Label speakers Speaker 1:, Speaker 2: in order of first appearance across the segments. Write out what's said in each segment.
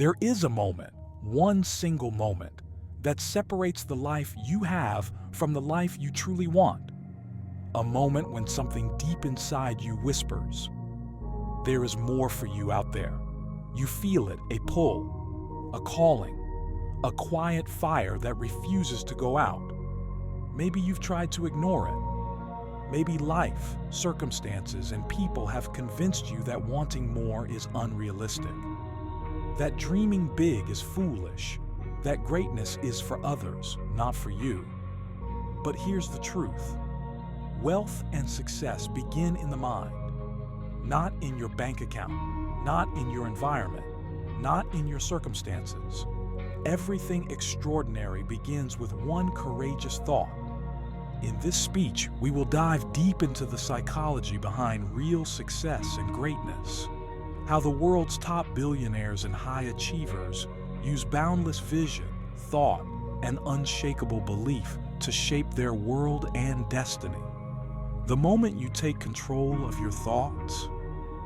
Speaker 1: There is a moment, one single moment, that separates the life you have from the life you truly want. A moment when something deep inside you whispers, there is more for you out there. You feel it, a pull, a calling, a quiet fire that refuses to go out. Maybe you've tried to ignore it. Maybe life, circumstances, and people have convinced you that wanting more is unrealistic, that dreaming big is foolish, that greatness is for others, not for you. But here's the truth. Wealth and success begin in the mind, not in your bank account, not in your environment, not in your circumstances. Everything extraordinary begins with one courageous thought. In this speech, we will dive deep into the psychology behind real success and greatness, how the world's top billionaires and high achievers use boundless vision, thought, and unshakable belief to shape their world and destiny. The moment you take control of your thoughts,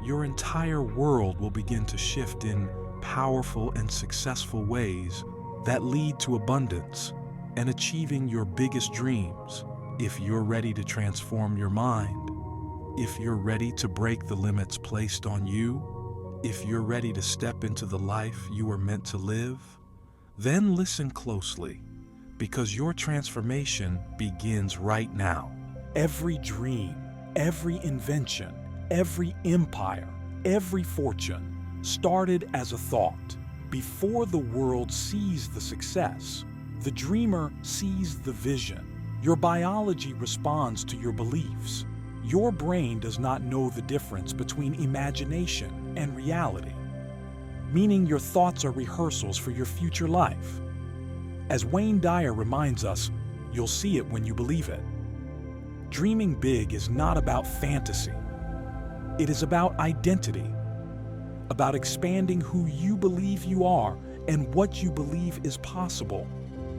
Speaker 1: your entire world will begin to shift in powerful and successful ways that lead to abundance and achieving your biggest dreams. If you're ready to transform your mind, if you're ready to break the limits placed on you, if you're ready to step into the life you were meant to live, then listen closely, because your transformation begins right now. Every dream, every invention, every empire, every fortune started as a thought. Before the world sees the success, the dreamer sees the vision. Your biology responds to your beliefs. Your brain does not know the difference between imagination and reality, meaning your thoughts are rehearsals for your future life. As Wayne Dyer reminds us, you'll see it when you believe it. Dreaming big is not about fantasy. It is about identity, about expanding who you believe you are and what you believe is possible.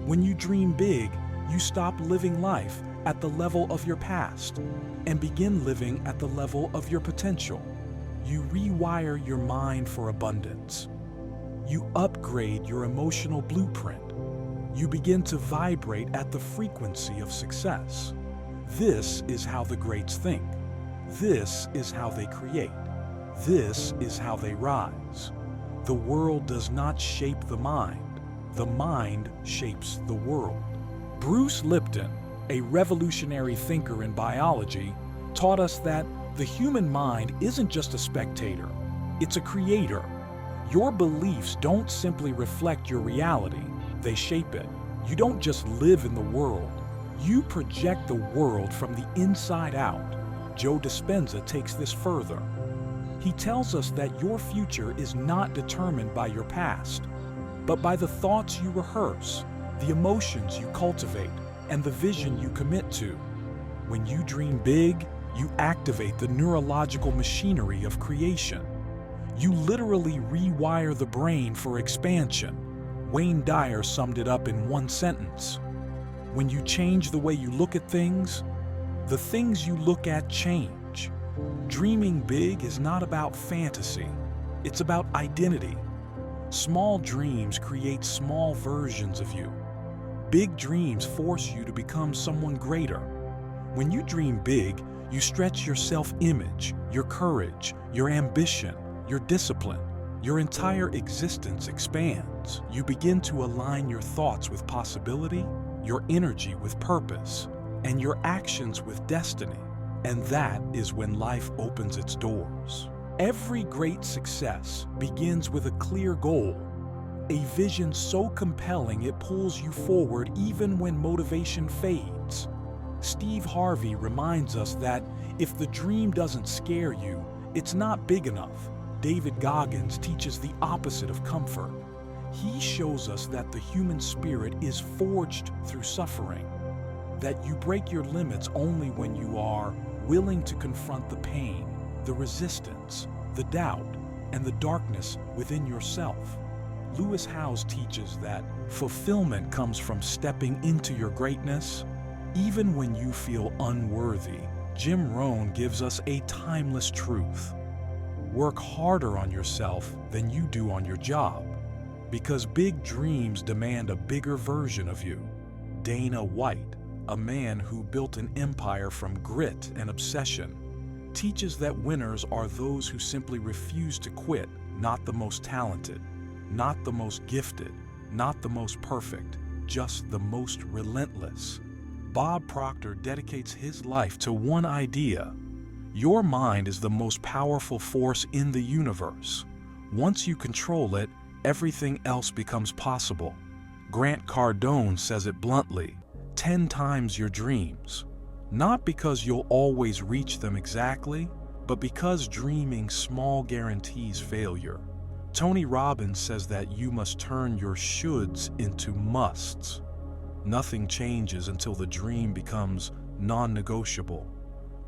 Speaker 1: When you dream big, you stop living life at the level of your past and begin living at the level of your potential. You rewire your mind for abundance. You upgrade your emotional blueprint. You begin to vibrate at the frequency of success. This is how the greats think. This is how they create. This is how they rise. The world does not shape the mind shapes the world. Bruce Lipton, a revolutionary thinker in biology, taught us that the human mind isn't just a spectator, it's a creator. Your beliefs don't simply reflect your reality, they shape it. You don't just live in the world, you project the world from the inside out. Joe Dispenza takes this further. He tells us that your future is not determined by your past, but by the thoughts you rehearse, the emotions you cultivate, and the vision you commit to. When you dream big, you activate the neurological machinery of creation. You literally rewire the brain for expansion. Wayne Dyer summed it up in one sentence. When you change the way you look at things, the things you look at change. Dreaming big is not about fantasy, it's about identity. Small dreams create small versions of you. Big dreams force you to become someone greater. When you dream big, you stretch your self-image, your courage, your ambition, your discipline. Your entire existence expands. You begin to align your thoughts with possibility, your energy with purpose, and your actions with destiny. And that is when life opens its doors. Every great success begins with a clear goal, a vision so compelling it pulls you forward even when motivation fades. Steve Harvey reminds us that if the dream doesn't scare you, it's not big enough. David Goggins teaches the opposite of comfort. He shows us that the human spirit is forged through suffering, that you break your limits only when you are willing to confront the pain, the resistance, the doubt, and the darkness within yourself. Lewis Howes teaches that fulfillment comes from stepping into your greatness, even when you feel unworthy. Jim Rohn gives us a timeless truth. Work harder on yourself than you do on your job. Because big dreams demand a bigger version of you. Dana White, a man who built an empire from grit and obsession, teaches that winners are those who simply refuse to quit, not the most talented, not the most gifted, not the most perfect, just the most relentless. Bob Proctor dedicates his life to one idea. Your mind is the most powerful force in the universe. Once you control it, everything else becomes possible. Grant Cardone says it bluntly, 10 times your dreams. Not because you'll always reach them exactly, but because dreaming small guarantees failure. Tony Robbins says that you must turn your shoulds into musts. Nothing changes until the dream becomes non-negotiable.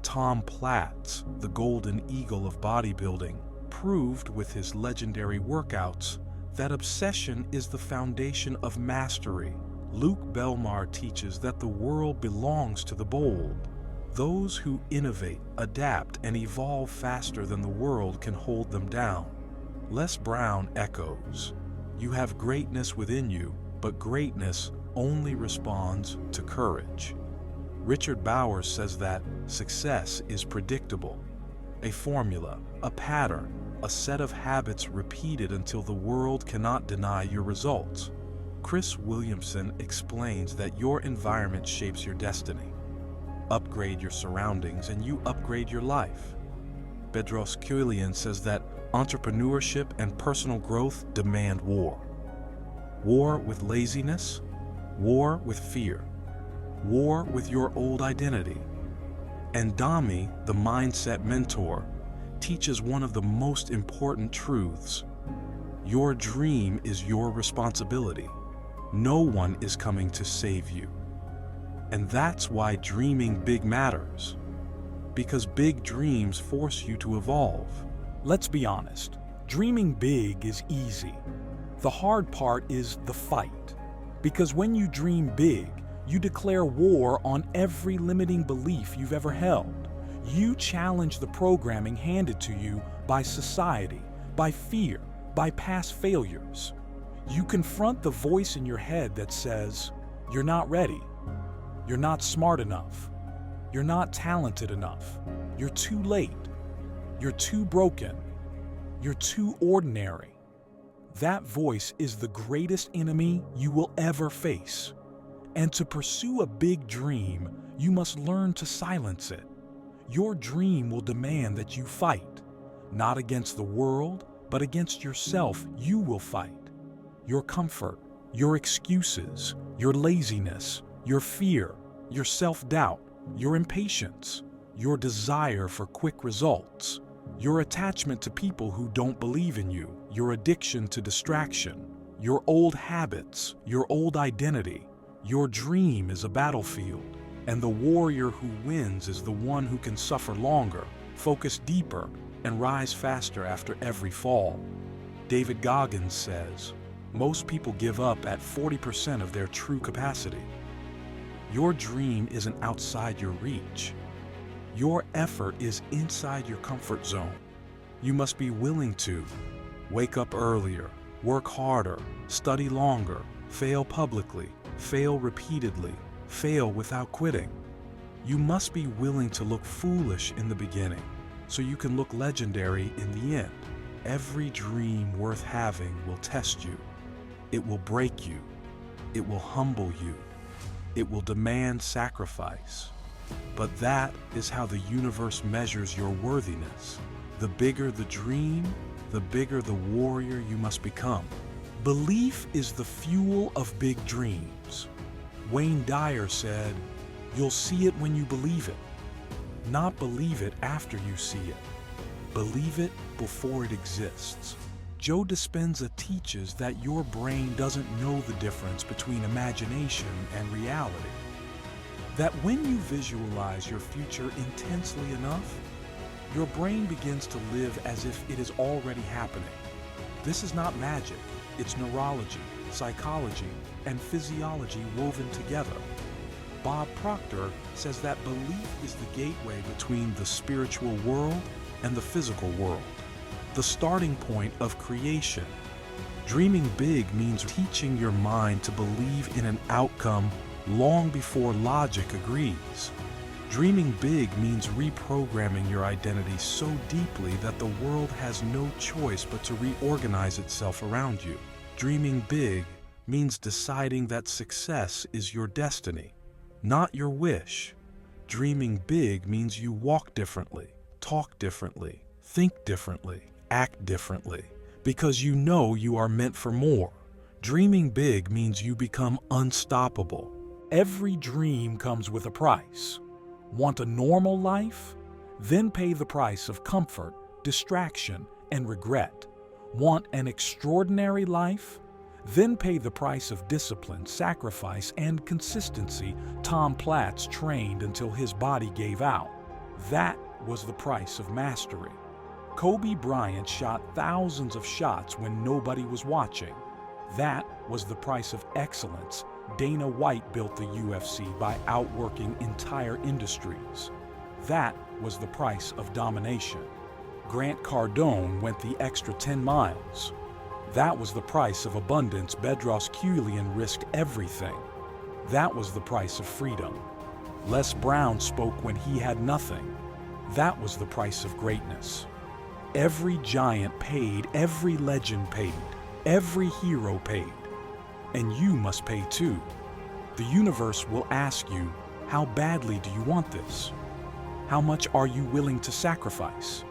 Speaker 1: Tom Platz, the golden eagle of bodybuilding, proved with his legendary workouts that obsession is the foundation of mastery. Luke Belmar teaches that the world belongs to the bold. Those who innovate, adapt, and evolve faster than the world can hold them down. Les Brown echoes, "You have greatness within you, but greatness only responds to courage." Richard Bowers says that success is predictable. A formula, a pattern, a set of habits repeated until the world cannot deny your results. Chris Williamson explains that your environment shapes your destiny. Upgrade your surroundings and you upgrade your life. Bedros Keuilian says that entrepreneurship and personal growth demand war. War with laziness, war with fear, war with your old identity. And Dami, the mindset mentor, teaches one of the most important truths. Your dream is your responsibility. No one is coming to save you. And that's why dreaming big matters. Because big dreams force you to evolve. Let's be honest, dreaming big is easy. The hard part is the fight. Because when you dream big, you declare war on every limiting belief you've ever held. You challenge the programming handed to you by society, by fear, by past failures. You confront the voice in your head that says, "You're not ready. You're not smart enough. You're not talented enough. You're too late. You're too broken. You're too ordinary." That voice is the greatest enemy you will ever face. And to pursue a big dream, you must learn to silence it. Your dream will demand that you fight, not against the world, but against yourself. You will fight. Your comfort, your excuses, your laziness, your fear, your self-doubt, your impatience, your desire for quick results, your attachment to people who don't believe in you, your addiction to distraction, your old habits, your old identity. Your dream is a battlefield, and the warrior who wins is the one who can suffer longer, focus deeper, and rise faster after every fall. David Goggins says, "Most people give up at 40% of their true capacity." Your dream isn't outside your reach. Your effort is inside your comfort zone. You must be willing to wake up earlier, work harder, study longer, fail publicly, fail repeatedly, fail without quitting. You must be willing to look foolish in the beginning so you can look legendary in the end. Every dream worth having will test you. It will break you. It will humble you. It will demand sacrifice. But that is how the universe measures your worthiness. The bigger the dream, the bigger the warrior you must become. Belief is the fuel of big dreams. Wayne Dyer said, "You'll see it when you believe it. Not believe it after you see it. Believe it before it exists." Joe Dispenza teaches that your brain doesn't know the difference between imagination and reality. That when you visualize your future intensely enough, your brain begins to live as if it is already happening. This is not magic. It's neurology, psychology, and physiology woven together. Bob Proctor says that belief is the gateway between the spiritual world and the physical world, the starting point of creation. Dreaming big means teaching your mind to believe in an outcome long before logic agrees. Dreaming big means reprogramming your identity so deeply that the world has no choice but to reorganize itself around you. Dreaming big means deciding that success is your destiny, not your wish. Dreaming big means you walk differently, talk differently, think differently, act differently, because you know you are meant for more. Dreaming big means you become unstoppable. Every dream comes with a price. Want a normal life? Then pay the price of comfort, distraction, and regret. Want an extraordinary life? Then pay the price of discipline, sacrifice, and consistency. Tom Platz trained until his body gave out. That was the price of mastery. Kobe Bryant shot thousands of shots when nobody was watching. That was the price of excellence. Dana White built the UFC by outworking entire industries. That was the price of domination. Grant Cardone went the extra 10 miles. That was the price of abundance. Bedros Keuilian risked everything. That was the price of freedom. Les Brown spoke when he had nothing. That was the price of greatness. Every giant paid, every legend paid, every hero paid. And you must pay too. The universe will ask you, how badly do you want this? How much are you willing to sacrifice?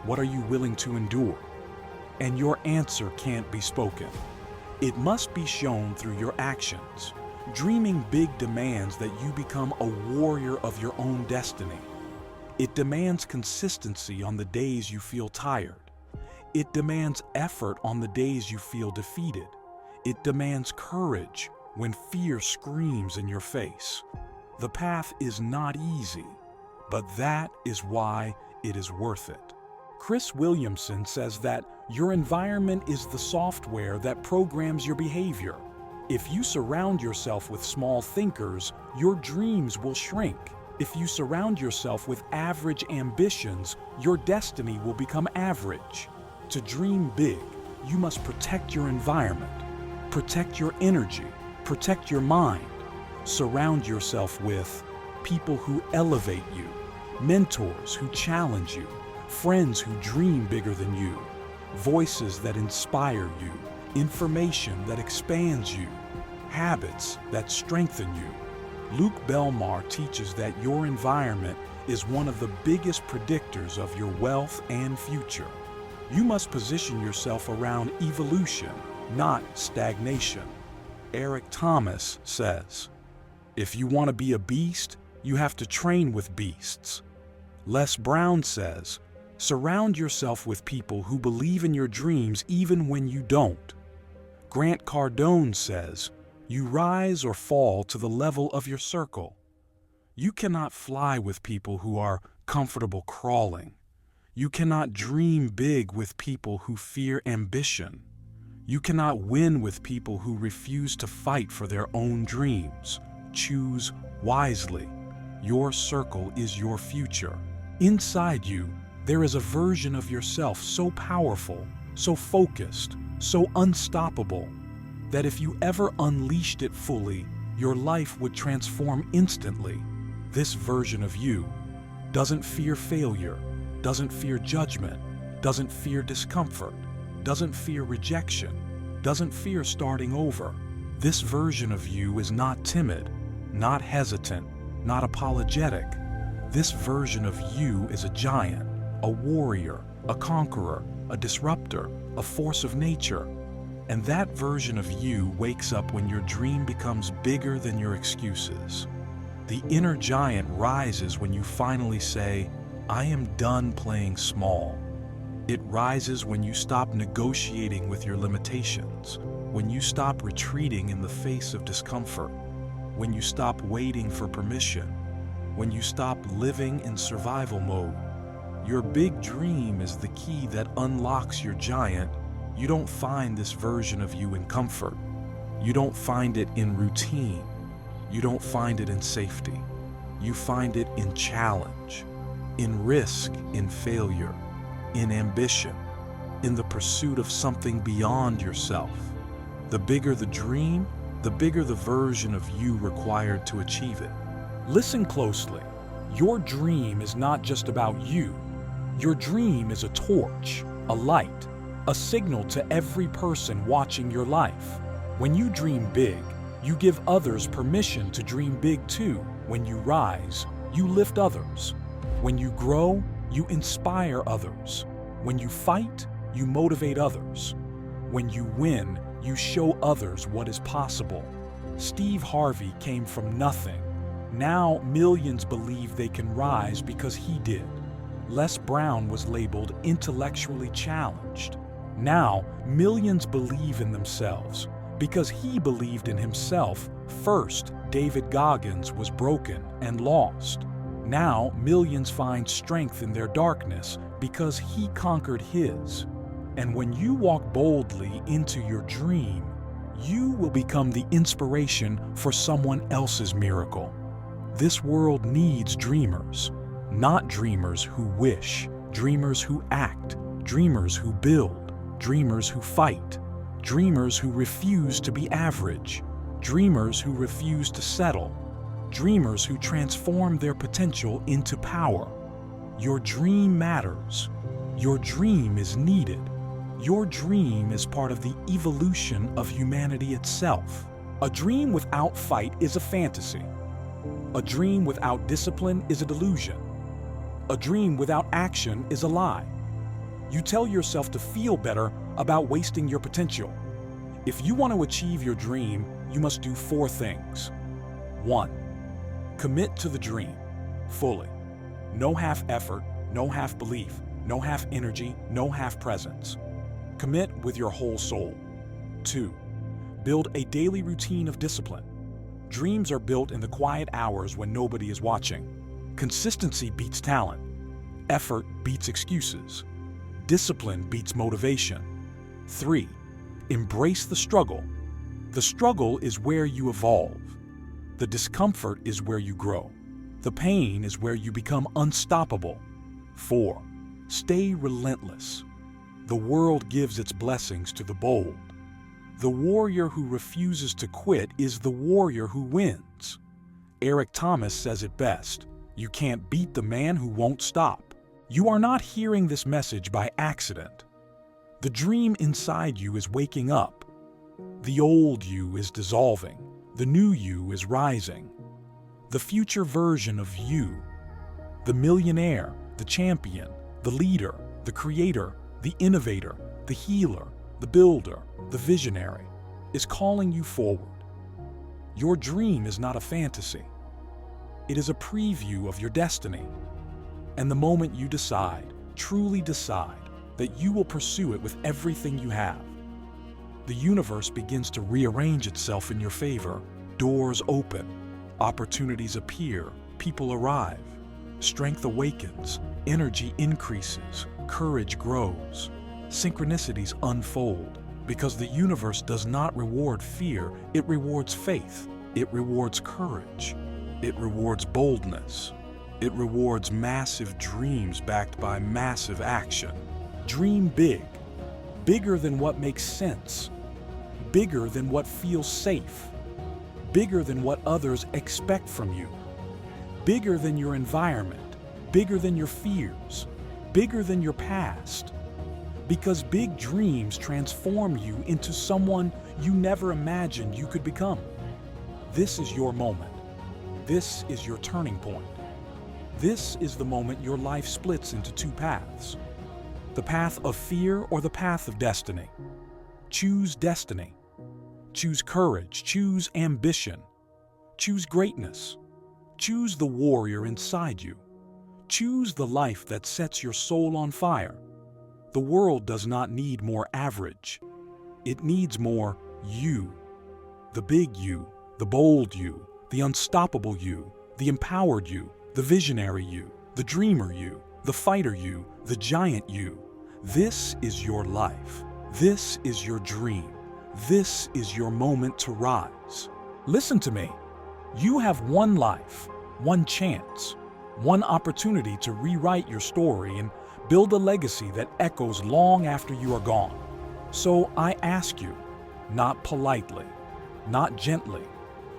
Speaker 1: What are you willing to endure? And your answer can't be spoken. It must be shown through your actions. Dreaming big demands that you become a warrior of your own destiny. It demands consistency on the days you feel tired. It demands effort on the days you feel defeated. It demands courage when fear screams in your face. The path is not easy, but that is why it is worth it. Chris Williamson says that your environment is the software that programs your behavior. If you surround yourself with small thinkers, your dreams will shrink. If you surround yourself with average ambitions, your destiny will become average. To dream big, you must protect your environment, protect your energy, protect your mind. Surround yourself with people who elevate you, mentors who challenge you, friends who dream bigger than you, voices that inspire you, information that expands you, habits that strengthen you. Luke Belmar teaches that your environment is one of the biggest predictors of your wealth and future. You must position yourself around evolution, not stagnation. Eric Thomas says, if you want to be a beast, you have to train with beasts. Les Brown says, surround yourself with people who believe in your dreams even when you don't. Grant Cardone says, you rise or fall to the level of your circle. You cannot fly with people who are comfortable crawling. You cannot dream big with people who fear ambition. You cannot win with people who refuse to fight for their own dreams. Choose wisely. Your circle is your future. Inside you, there is a version of yourself so powerful, so focused, so unstoppable, that if you ever unleashed it fully, your life would transform instantly. This version of you doesn't fear failure, doesn't fear judgment, doesn't fear discomfort, doesn't fear rejection, doesn't fear starting over. This version of you is not timid, not hesitant, not apologetic. This version of you is a giant, a warrior, a conqueror, a disruptor, a force of nature. And that version of you wakes up when your dream becomes bigger than your excuses. The inner giant rises when you finally say, I am done playing small. It rises when you stop negotiating with your limitations, when you stop retreating in the face of discomfort, when you stop waiting for permission, when you stop living in survival mode. Your big dream is the key that unlocks your giant. You don't find this version of you in comfort. You don't find it in routine. You don't find it in safety. You find it in challenge, in risk, in failure, in ambition. in the pursuit of something beyond yourself. The bigger the dream, the bigger the version of you required to achieve it. Listen closely. Your dream is not just about you. Your dream is a torch, a light, a signal to every person watching your life. When you dream big, you give others permission to dream big too. When you rise, you lift others. When you grow, you inspire others. When you fight, you motivate others. When you win, you show others what is possible. Steve Harvey came from nothing. Now millions believe they can rise because he did. Les Brown was labeled intellectually challenged. Now millions believe in themselves because he believed in himself first. David Goggins was broken and lost. Now millions find strength in their darkness because he conquered his. And when you walk boldly into your dream, you will become the inspiration for someone else's miracle. This world needs dreamers, not dreamers who wish, dreamers who act, dreamers who build, dreamers who fight, dreamers who refuse to be average, dreamers who refuse to settle, dreamers who transform their potential into power. Your dream matters. Your dream is needed. Your dream is part of the evolution of humanity itself. A dream without fight is a fantasy. A dream without discipline is a delusion. A dream without action is a lie. You tell yourself to feel better about wasting your potential. If you want to achieve your dream, you must do 4 things. 1. Commit to the dream fully. No half effort, no half belief, no half energy, no half presence. Commit with your whole soul. 2. Build a daily routine of discipline. Dreams are built in the quiet hours when nobody is watching. Consistency beats talent. Effort beats excuses. Discipline beats motivation. 3. Embrace the struggle. The struggle is where you evolve. The discomfort is where you grow. The pain is where you become unstoppable. 4. Stay relentless. The world gives its blessings to the bold. The warrior who refuses to quit is the warrior who wins. Eric Thomas says it best: you can't beat the man who won't stop. You are not hearing this message by accident. The dream inside you is waking up. The old you is dissolving. The new you is rising. The future version of you, the millionaire, the champion, the leader, the creator, the innovator, the healer, the builder, the visionary, is calling you forward. Your dream is not a fantasy. It is a preview of your destiny. And the moment you decide, truly decide, that you will pursue it with everything you have, the universe begins to rearrange itself in your favor. Doors open, opportunities appear, people arrive, strength awakens, energy increases, courage grows, synchronicities unfold, because the universe does not reward fear, it rewards faith, it rewards courage, it rewards boldness, it rewards massive dreams backed by massive action. Dream big, bigger than what makes sense, bigger than what feels safe, bigger than what others expect from you, bigger than your environment, bigger than your fears, bigger than your past. Because big dreams transform you into someone you never imagined you could become. This is your moment. This is your turning point. This is the moment your life splits into 2 paths. The path of fear or the path of destiny. Choose destiny. Choose courage. Choose ambition. Choose greatness. Choose the warrior inside you. Choose the life that sets your soul on fire. The world does not need more average. It needs more you. The big you, the bold you, the unstoppable you, the empowered you, the visionary you, the dreamer you, the fighter you, the giant you. This is your life. This is your dream. This is your moment to rise. Listen to me. You have one life, one chance, one opportunity to rewrite your story and Build a legacy that echoes long after you are gone. So I ask you, not politely, not gently,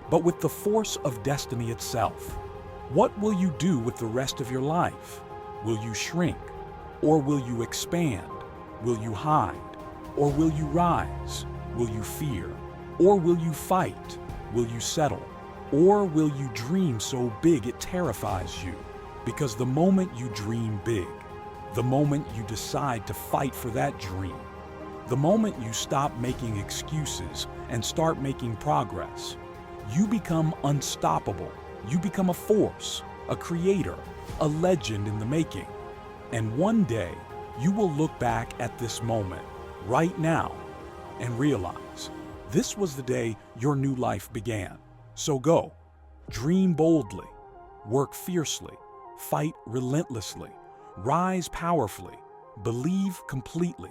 Speaker 1: but with the force of destiny itself, what will you do with the rest of your life? Will you shrink? Or will you expand? Will you hide? Or will you rise? Will you fear? Or will you fight? Will you settle? Or will you dream so big it terrifies you? Because the moment you dream big, the moment you decide to fight for that dream, the moment you stop making excuses and start making progress, you become unstoppable. You become a force, a creator, a legend in the making. And one day, you will look back at this moment, right now, and realize this was the day your new life began. So go, dream boldly, work fiercely, fight relentlessly, rise powerfully, believe completely,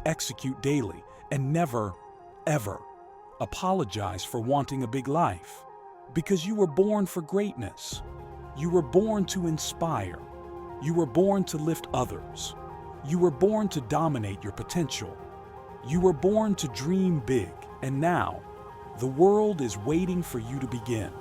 Speaker 1: execute daily, and never, ever apologize for wanting a big life. Because you were born for greatness. You were born to inspire. You were born to lift others. You were born to dominate your potential. You were born to dream big, and now the world is waiting for you to begin.